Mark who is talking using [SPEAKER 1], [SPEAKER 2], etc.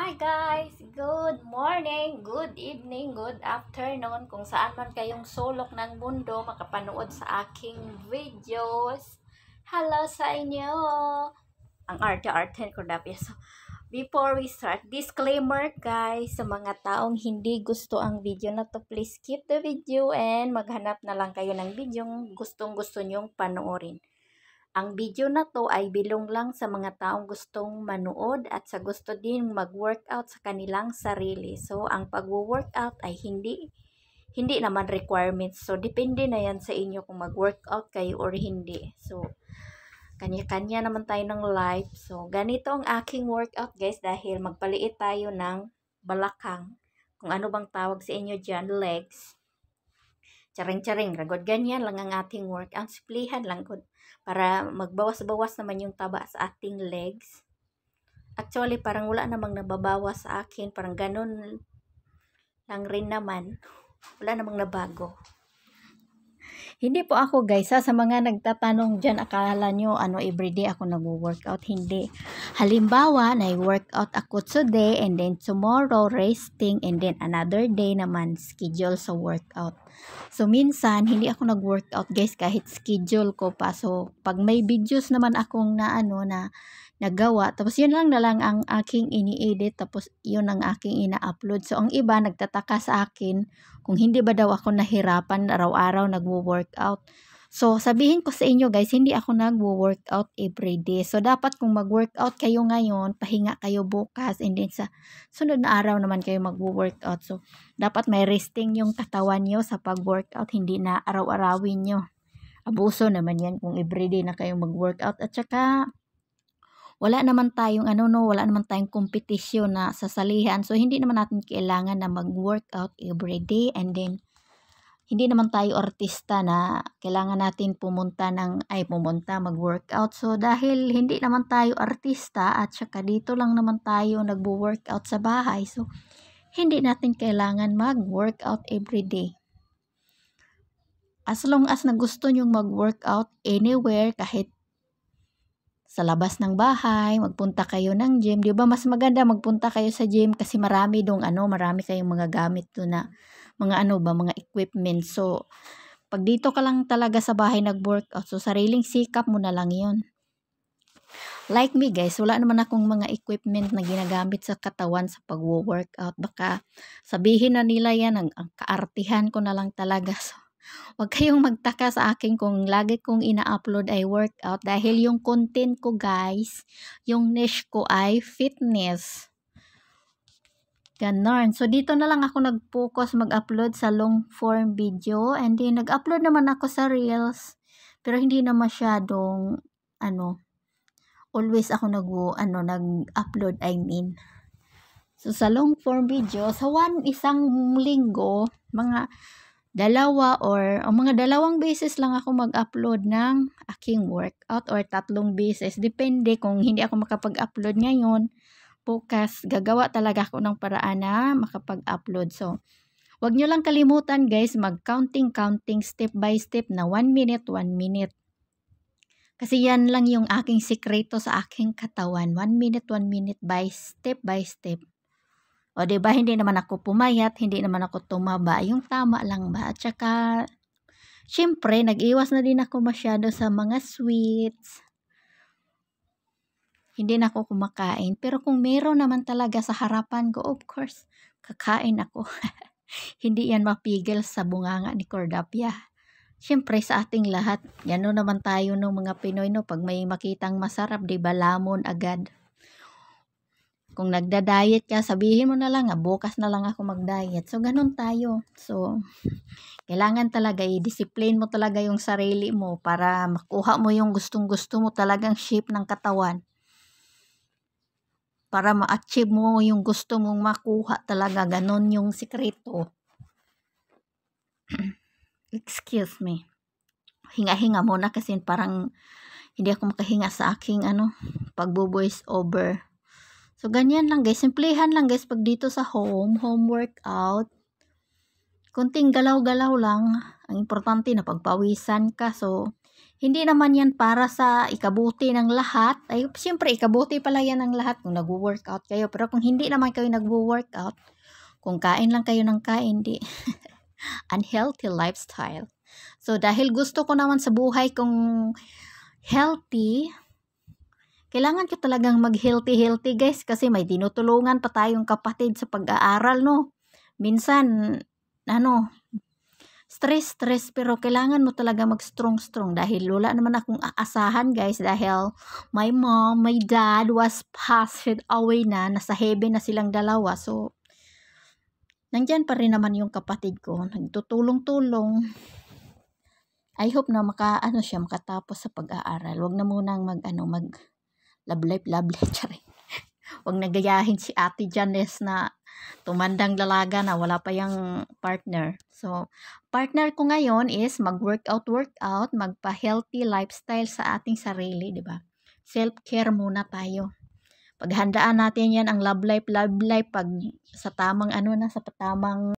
[SPEAKER 1] Hi guys! Good morning, good evening, good afternoon kung saan man kayong sulok ng mundo makapanood sa aking videos. Hello sa inyo! Ang arte-arte ko dapya. So, before we start, disclaimer guys, sa mga taong hindi gusto ang video na to, please skip the video and maghanap na lang kayo ng video gustong-gusto nyong panoorin. Ang video na to ay bilong lang sa mga taong gustong manood at sa gusto din mag-workout sa kanilang sarili. So, ang pag-workout ay hindi naman requirements. So, depende na yan sa inyo kung mag-workout kayo or hindi. So, kanya-kanya naman tayo ng life. So, ganito ang aking workout guys dahil magpaliit tayo ng balakang. Kung ano bang tawag sa inyo dyan, legs. Charing-charing, ragod ganyan lang ang ating workout. Simplihan lang good. Para magbawas-bawas naman yung taba sa ating legs. Actually, parang wala namang nababawas sa akin. Parang ganun lang rin naman. Wala namang nabago. Hindi po ako guys, sa mga nagtatanong dyan, akala nyo everyday ako nag-workout. Hindi. Halimbawa, na-workout ako today and then tomorrow resting and then another day naman schedule sa workout. So, minsan, hindi ako nag-workout guys kahit schedule ko pa. So, pag may videos naman akong na nagawa, tapos yun lang na lang ang aking ini-edit, tapos yun ang aking ina-upload. So, ang iba nagtataka sa akin kung hindi ba daw ako nahirapan araw-araw nagwo-workout. So, sabihin ko sa inyo guys, hindi ako nagwo-workout everyday. So, dapat kung mag-workout kayo ngayon, pahinga kayo bukas, and then sa sunod na araw naman kayo magwo-workout. So, dapat may resting yung katawan nyo sa pag-workout, hindi na araw-arawin nyo. Abuso naman yan kung everyday na kayo mag-workout. At saka, wala naman tayong wala naman tayong kompetisyon na sasalihan. So, hindi naman natin kailangan na mag-workout everyday, and then hindi naman tayo artista na kailangan natin pumunta mag-workout. So, dahil hindi naman tayo artista at saka dito lang naman tayo nagwo-workout sa bahay. So, hindi natin kailangan mag-workout everyday. As long as na gusto nyong mag-workout anywhere, kahit sa labas ng bahay, magpunta kayo ng gym. 'Di ba mas maganda magpunta kayo sa gym kasi marami kayong mga gamit doon na mga equipment. So, pag dito ka lang talaga sa bahay nag-workout, so sariling sikap mo na lang 'yon. Like me guys, wala naman akong mga equipment na ginagamit sa katawan sa pag-workout. Baka sabihin na nila yan, ang kaartihan ko na lang talaga. So, huwag kayong magtaka sa akin kung lagi kong ina-upload ay workout dahil yung content ko guys, yung niche ko ay fitness. Ganon. So, dito na lang ako nag-focus mag-upload sa long form video, and then nag-upload naman ako sa reels, pero hindi na masyadong always ako nag-upload, So, sa long form video, sa isang linggo, mga dalawang beses lang ako mag-upload ng aking workout or 3 beses. Depende kung hindi ako makapag-upload ngayon, bukas gagawa talaga ako ng paraan na makapag-upload. So, wag nyo lang kalimutan guys, mag-counting step by step na 1 minute, 1 minute. Kasi yan lang yung aking sikreto sa aking katawan. 1 minute, 1 minute by step. O, diba, hindi naman ako pumayat, hindi naman ako tumaba. Yung tama lang ba? At saka, syempre, nag-iwas na din ako masyado sa mga sweets. Hindi na ako kumakain. Pero kung meron naman talaga sa harapan ko, of course, kakain ako. Hindi yan mapigil sa bunganga ni Cordapia. Syempre, sa ating lahat, gano'n naman tayo ng mga Pinoy, no? Pag may makitang masarap, diba, lamon agad. Kung nagda-diet ka, sabihin mo na lang, bukas na lang ako mag-diet. So, ganun tayo. So, kailangan talaga i-discipline mo talaga yung sarili mo para makuha mo yung gustong-gusto mo talagang shape ng katawan. Para ma-achieve mo yung gusto mong makuha talaga. Ganun yung sikreto. Excuse me. Hinga-hinga muna kasi parang hindi ako makahinga sa aking pagbo-voice over. So, ganyan lang guys. Simplihan lang guys pag dito sa home workout. Kunting galaw-galaw lang. Ang importante na pagpawisan ka. So, Hindi naman yan para sa ikabuti ng lahat. Ay, siyempre, ikabuti pala yan ng lahat kung nag-workout kayo. Pero kung hindi naman kayo nag-workout, kung kain lang kayo ng kain, di unhealthy lifestyle. So, dahil gusto ko naman sa buhay kong healthy, kailangan ko talagang mag-healthy guys, kasi may tinutulungan pa tayong kapatid sa pag-aaral, no? Minsan, stress, pero kailangan mo talaga mag-strong dahil wala naman akong aasahan guys, dahil my mom, my dad was passed away na, nasa heaven na silang dalawa. So, nandyan pa rin naman yung kapatid ko, nagtutulong-tulong. I hope na makatapos sa pag-aaral. Wag na munang love life, charing. Wag nagayahin si Ate Janice na tumandang dalaga na wala pa yung partner. So, partner ko ngayon is mag-workout, magpa-healthy lifestyle sa ating sarili, di ba? Self-care muna tayo. Paghandaan natin yan ang love life pag sa tamang sa tamang